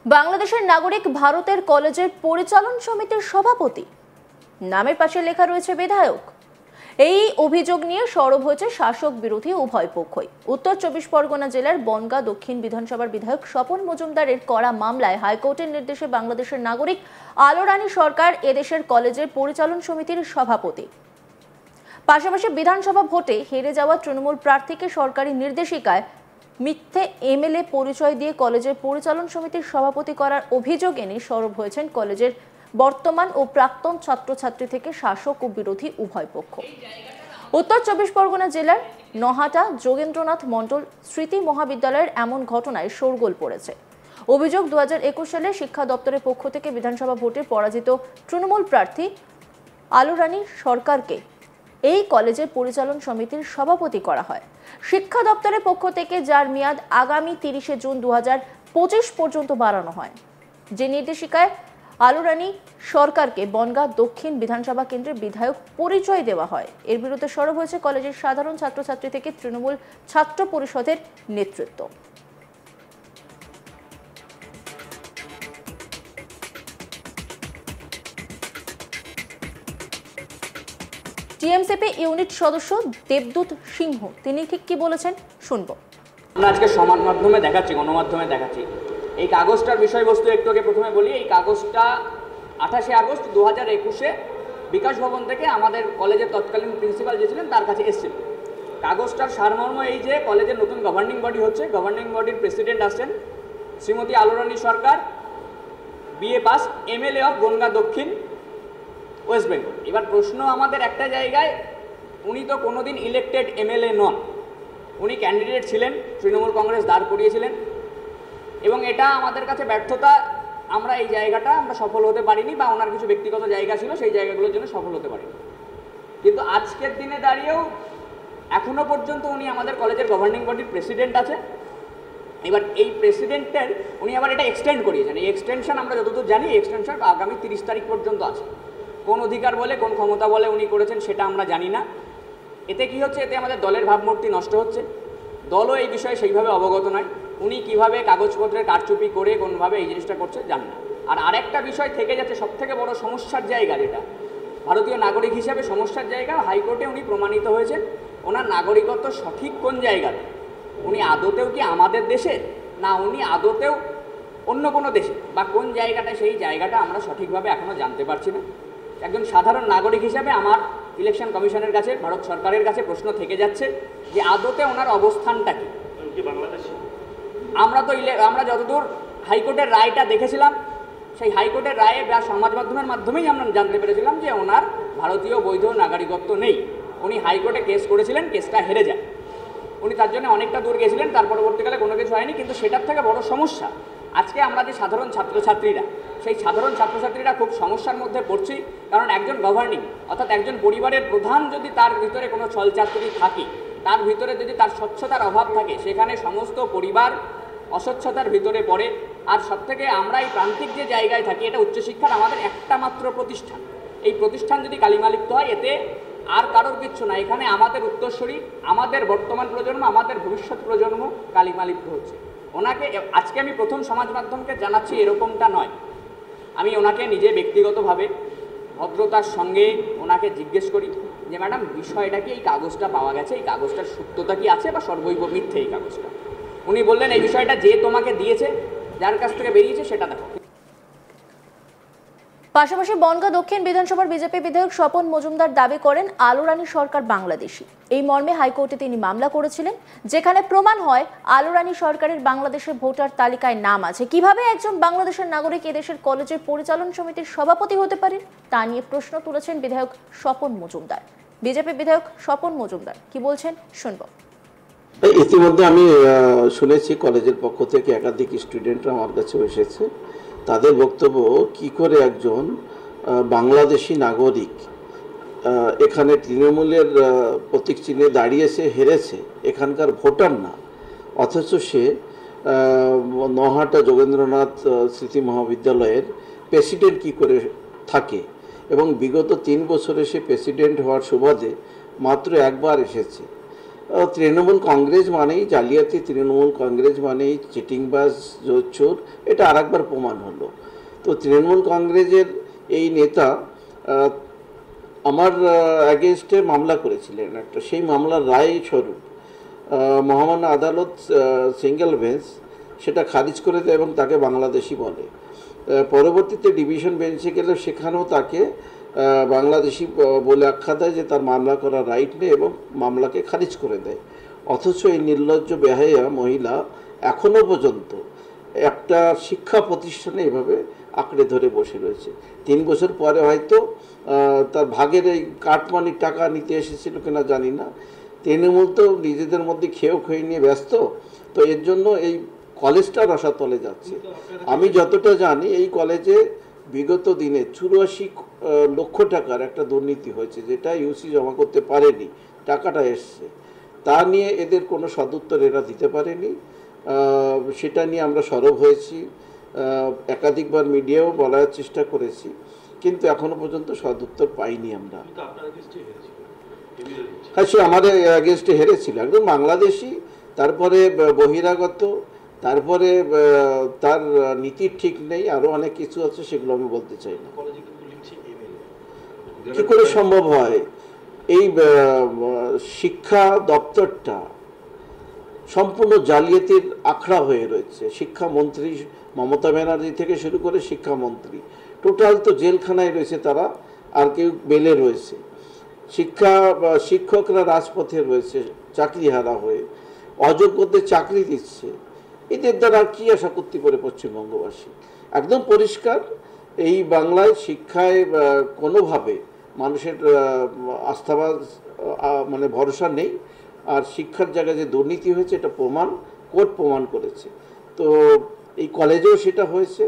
বাংলাদেশের নাগরিক ভারতের কলেজের পরিচালন সমিতির সভাপতি, নামের পাশে লেখা রয়েছে বিধায়ক। এই অভিযোগ নিয়ে সরব হয়েছে শাসক বিরোধী উভয় পক্ষই। উত্তর 24 পরগনা জেলার বনগাঁ দক্ষিণ বিধানসভার বিধায়ক স্বপন মজুমদারের করা মামলায় হাইকোর্টের নির্দেশে বাংলাদেশের নাগরিক আলো রানী সরকার এদেশের কলেজের পরিচালন সমিতির সভাপতি। পাশাপাশি বিধানসভা ভোটে হেরে যাওয়া তৃণমূল প্রার্থীকে সরকারি নির্দেশিকায় মিথ্যে এমএলএ পরিচয় দিয়ে কলেজের পরিচালন সমিতির সভাপতি করার অভিযোগ এনে সরব হয়েছেন কলেজের বর্তমান ও প্রাক্তন ছাত্রছাত্রী থেকে শাসক ও বিরোধী উভয় পক্ষ। উত্তর 24 পরগনা জেলার নহাটা যোগেন্দ্রনাথ মণ্ডল স্মৃতি মহাবিদ্যালয়ের এমন ঘটনায় শোরগোল পড়েছে। অভিযোগ 2021 সালে শিক্ষা দপ্তরের পক্ষ থেকে বিধানসভা ভোটে পরাজিত তৃণমূল প্রার্থী আলো রানী সরকারকে এই কলেজের পরিচালন সমিতির সভাপতি করা হয়। শিক্ষা দপ্তরের পক্ষ থেকে যার মেয়াদ আগামী 30 জুন 2025 পর্যন্ত বাড়ানো হয়, যে নির্দেশিকায় আলো রানী সরকারকে বনগাঁ দক্ষিণ বিধানসভা কেন্দ্রের বিধায়ক পরিচয় দেওয়া হয়। এর বিরুদ্ধে সরব হয়েছে কলেজের সাধারণ ছাত্রছাত্রী থেকে তৃণমূল ছাত্র পরিষদের নেতৃত্ব। টিএমসিপি ইউনিট সদস্য দেবদূত সিংহ তিনি ঠিক কি বলেছেন শুনবো। আমরা আজকে সমাজ মাধ্যমে দেখাচ্ছি, গণমাধ্যমে দেখাচ্ছি। এই কাগজটার বিষয়বস্তু একটু আগে প্রথমে বলি। এই কাগজটা 28 আগস্ট 2021-এ বিকাশ ভবন থেকে আমাদের কলেজের তৎকালীন প্রিন্সিপাল যে ছিলেন তার কাছে এসেছিল। কাগজটার সারমর্ম এই যে কলেজের নতুন গভর্নিং বডি হচ্ছে, গভর্নিং বডির প্রেসিডেন্ট আসছেন Shrimati Alo Rani Sarkar, BA pass, MLA of Bongaon Dakshin, West Bengal. এবার প্রশ্ন আমাদের একটা জায়গায়, উনি তো কোনোদিন ইলেক্টেড এমএলএ নন, উনি ক্যান্ডিডেট ছিলেন, তৃণমূল কংগ্রেস দাঁড় করিয়েছিলেন এবং এটা আমাদের কাছে ব্যর্থতা। আমরা এই জায়গাটা আমরা সফল হতে পারিনি, বা ওনার কিছু ব্যক্তিগত জায়গা ছিল সেই জায়গাগুলোর জন্য সফল হতে পারিনি। কিন্তু আজকের দিনে দাঁড়িয়েও এখনও পর্যন্ত উনি আমাদের কলেজের গভর্নিং বডির প্রেসিডেন্ট আছে। এবার এই প্রেসিডেন্টের উনি আবার এটা এক্সটেন্ড করিয়েছেন। এই এক্সটেনশন আমরা যতদূর জানি এক্সটেনশন আগামী 30 তারিখ পর্যন্ত আছে। কোন অধিকার বলে, কোন ক্ষমতা বলে উনি করেছেন সেটা আমরা জানি না। এতে কি হচ্ছে, এতে আমাদের দলের ভাবমূর্তি নষ্ট হচ্ছে। দলও এই বিষয়ে সেইভাবে অবগত নয়। উনি কিভাবে কাগজপত্রের কারচুপি করে কোনভাবে এই জিনিসটা করছে জানি না। আর আরেকটা বিষয় থেকে যাচ্ছে, সবথেকে বড় সমস্যার জায়গা, যেটা ভারতীয় নাগরিক হিসাবে সমস্যার জায়গা, হাইকোর্টে উনি প্রমাণিত হয়েছেন ওনার নাগরিকত্ব সঠিক কোন জায়গাতে। উনি আদতেও কি আমাদের দেশের, না উনি আদতেও অন্য কোনো দেশে, বা কোন জায়গাটা, সেই জায়গাটা আমরা সঠিকভাবে এখনও জানতে পারছি না। একজন সাধারণ নাগরিক হিসাবে আমার ইলেকশন কমিশনের কাছে, ভারত সরকারের কাছে প্রশ্ন থেকে যাচ্ছে যে আদতে ওনার অবস্থানটা কি। আমরা যতদূর হাইকোর্টের রায়টা দেখেছিলাম, সেই হাইকোর্টের রায়ে বা সমাজ মাধ্যমের মাধ্যমেই আমরা জানতে পেরেছিলাম যে ওনার ভারতীয় বৈধ নাগরিকত্ব নেই। উনি হাইকোর্টে কেস করেছিলেন, কেসটা হেরে যায়। উনি তার জন্য অনেকটা দূর গেছিলেন, তার পরবর্তীকালে কোনো কিছু হয়নি। কিন্তু সেটার থেকে বড় সমস্যা, আজকে আমরা যে সাধারণ ছাত্রছাত্রীরা, সেই সাধারণ ছাত্রছাত্রীরা খুব সমস্যার মধ্যে পড়ছি। কারণ একজন গভর্নিং, অর্থাৎ একজন পরিবারের প্রধান যদি তার ভিতরে কোনো ছলচাতুরি থাকে, তার ভিতরে যদি তার স্বচ্ছতার অভাব থাকে, সেখানে সমস্ত পরিবার অস্বচ্ছতার ভিতরে পড়ে। আর সবথেকে আমরা এই প্রান্তিক যে জায়গায় থাকি, এটা উচ্চশিক্ষার আমাদের একটা মাত্র প্রতিষ্ঠান। এই প্রতিষ্ঠান যদি কালিমালিপ্ত হয়, এতে আর কারোর কিচ্ছু না। এখানে আমাদের উত্তরসূরি, আমাদের বর্তমান প্রজন্ম, আমাদের ভবিষ্যৎ প্রজন্ম কালিমালিপ্ত হচ্ছে। ওনাকে আজকে আমি প্রথম সমাজ মাধ্যমকে জানাচ্ছি এরকমটা নয়। আমি ওনাকে নিজে ব্যক্তিগতভাবে ভদ্রতার সঙ্গে ওনাকে জিজ্ঞেস করি যে ম্যাডাম বিষয়টা কি, এই কাগজটা পাওয়া গেছে, এই কাগজটার সত্যতা কি আছে, বা সর্বৈব মিথ্যে এই কাগজটা। উনি বললেন এই বিষয়টা যে তোমাকে দিয়েছে, যার কাছ থেকে বেরিয়েছে সেটা দেখো। পাশাপাশি বনগাঁ দক্ষিণ বিধানসভার বিজেপি বিধায়ক স্বপন মজুমদার দাবি করেন আলো রানী সরকার বাংলাদেশি। এই মর্মে হাইকোর্টে তিনি মামলা করেছিলেন, যেখানে প্রমাণ হয় আলো রানী সরকারের বাংলাদেশের ভোটার তালিকায় নাম আছে। কিভাবে একজন বাংলাদেশের নাগরিক এদেশের কলেজের পরিচালন সমিতির সভাপতি হতে পারেন, তা নিয়ে প্রশ্ন তুলেছেন বিধায়ক স্বপন মজুমদার। বিজেপি বিধায়ক স্বপন মজুমদার কি বলছেন শুনব। ইতিমধ্যে আমি শুনেছি কলেজের পক্ষ থেকে একাধিক স্টুডেন্টরা আমার কাছে এসেছে। তাদের বক্তব্য, কি করে একজন বাংলাদেশি নাগরিক এখানে তৃণমূলের প্রতীক চিহ্নে দাঁড়িয়েছে, হেরেছে, এখানকার ভোটার না, অথচ সে নহাটা যোগেন্দ্রনাথ স্মৃতি মহাবিদ্যালয়ের প্রেসিডেন্ট কি করে থাকে, এবং বিগত 3 বছরে সে প্রেসিডেন্ট হওয়ার সুবাদে মাত্র একবার এসেছে। তৃণমূল কংগ্রেস মানেই জালিয়াতি, তৃণমূল কংগ্রেস মানেই চিটিংবাজ, চোর, এটা আরেকবার প্রমাণ হলো। তো তৃণমূল কংগ্রেসের এই নেতা আমার অ্যাগেনস্টে মামলা করেছিলেন একটা, সেই মামলার রায় স্বরূপ মহামান্য আদালত সিঙ্গেল বেঞ্চ সেটা খারিজ করে দেয় এবং তাকে বাংলাদেশি বলে। পরবর্তীতে ডিভিশন বেঞ্চে গেলে সেখানেও তাকে বাংলাদেশি বলে আখ্যা দেয় যে তার মামলা করার রাইট নেই এবং মামলাকে খারিজ করে দেয়। অথচ এই নির্লজ্জ বেহায়া মহিলা এখনও পর্যন্ত একটা শিক্ষা প্রতিষ্ঠানে এভাবে আঁকড়ে ধরে বসে রয়েছে। 3 বছর পরে হয়তো তার ভাগের এই কাটমানির টাকা নিতে এসেছিল কিনা জানি না। তৃণমূল তো নিজেদের মধ্যে খেয়ে নিয়ে ব্যস্ত, তো এর জন্য এই কলেজটা রসাতলে যাচ্ছে। আমি যতটা জানি এই কলেজে বিগত দিনে 84 লক্ষ টাকার একটা দুর্নীতি হয়েছে, যেটা ইউসি জমা করতে পারেনি, টাকাটা এসছে। তা নিয়ে এদের কোনো সদুত্তর এরা দিতে পারেনি। সেটা নিয়ে আমরা সরব হয়েছি, একাধিকবার মিডিয়াও বলার চেষ্টা করেছি, কিন্তু এখনো পর্যন্ত সদুত্তর পাইনি আমরা। হ্যাঁ, সে আমাদের এগেনস্টে হেরেছিল, একদম বাংলাদেশি, তারপরে বহিরাগত, তারপরে তার নীতির ঠিক নেই, আরও অনেক কিছু আছে, সেগুলো আমি বলতে চাই না। কি করে সম্ভব হয়? এই শিক্ষা দপ্তরটা সম্পূর্ণ জালিয়াতির আখড়া হয়ে রয়েছে। শিক্ষামন্ত্রী মমতা ব্যানার্জি থেকে শুরু করে শিক্ষামন্ত্রী টোটাল তো জেলখানায় রয়েছে তারা, আর কেউ বেলে রয়েছে। শিক্ষকরা রাজপথে রয়েছে চাকরিহারা হয়ে, অযোগ্যদের চাকরি দিচ্ছে। এদের দ্বারা আর কী আশা করতে পারে পশ্চিমবঙ্গবাসী? একদম পরিষ্কার, এই বাংলায় শিক্ষায় কোনোভাবে মানুষের আস্থাবাদ মানে ভরসা নেই। আর শিক্ষার জায়গায় যে দুর্নীতি হয়েছে এটা কোর্ট প্রমাণ করেছে। তো এই কলেজেও সেটা হয়েছে।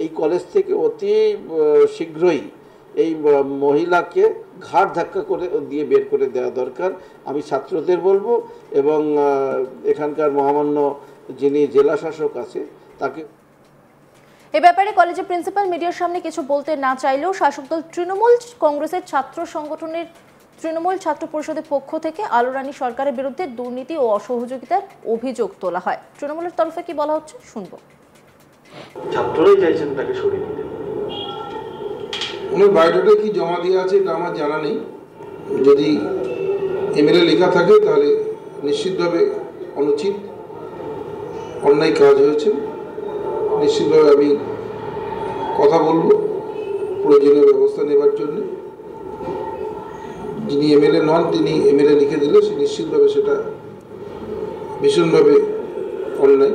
এই কলেজ থেকে অতি শীঘ্রই এই মহিলাকে ঘাড় ধাক্কা করে দিয়ে বের করে দেওয়া দরকার, আমি ছাত্রদের বলবো। এবং এখানকার মহামান্য যিনি জেলা শাসক আছে তাকে। এ ব্যাপারে কলেজের প্রিন্সিপাল মিডিয়ার সামনে কিছু বলতে না চাইলেও শাসক দল তৃণমূল কংগ্রেসের ছাত্র সংগঠনের তৃণমূল ছাত্র পরিষদের পক্ষ থেকে আলো রানী সরকারের বিরুদ্ধে দুর্নীতি ও অসহযোগিতার অভিযোগ তোলা হয়। তৃণমূলের তরফে কি বলা হচ্ছে শুনবো। ছাত্ররাই চাইছেন তাকে সরিয়ে নিতে। উনি বায়োডাটা কি জমা দিয়ে আছে এটা আমার জানা নেই। যদি এমএলএ লেখা থাকে তাহলে নিশ্চিতভাবে অনুচিত অন্যায় কাজ হয়েছে। নিশ্চিতভাবে আমি কথা বলবো প্রয়োজনীয় ব্যবস্থা নেবার জন্য। যিনি এমএলএ নন তিনি এমএলএ লিখে দিলে সে নিশ্চিতভাবে সেটা ভীষণভাবে অন্যায়।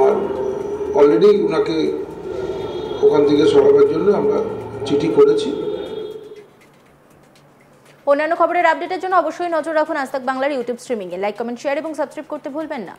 আর অলরেডি ওনাকে ওখান থেকে সরাবার জন্য আমরা চিঠি করেছি। অন্যান্য খবরের আপডেটের জন্য অবশ্যই নজর রাখুন আজ তাক বাংলার ইউটিউব স্ট্রিমিংয়ে। লাইক, কমেন্ট, শেয়ার এবং সাবস্ক্রাইব করতে ভুলবেন না।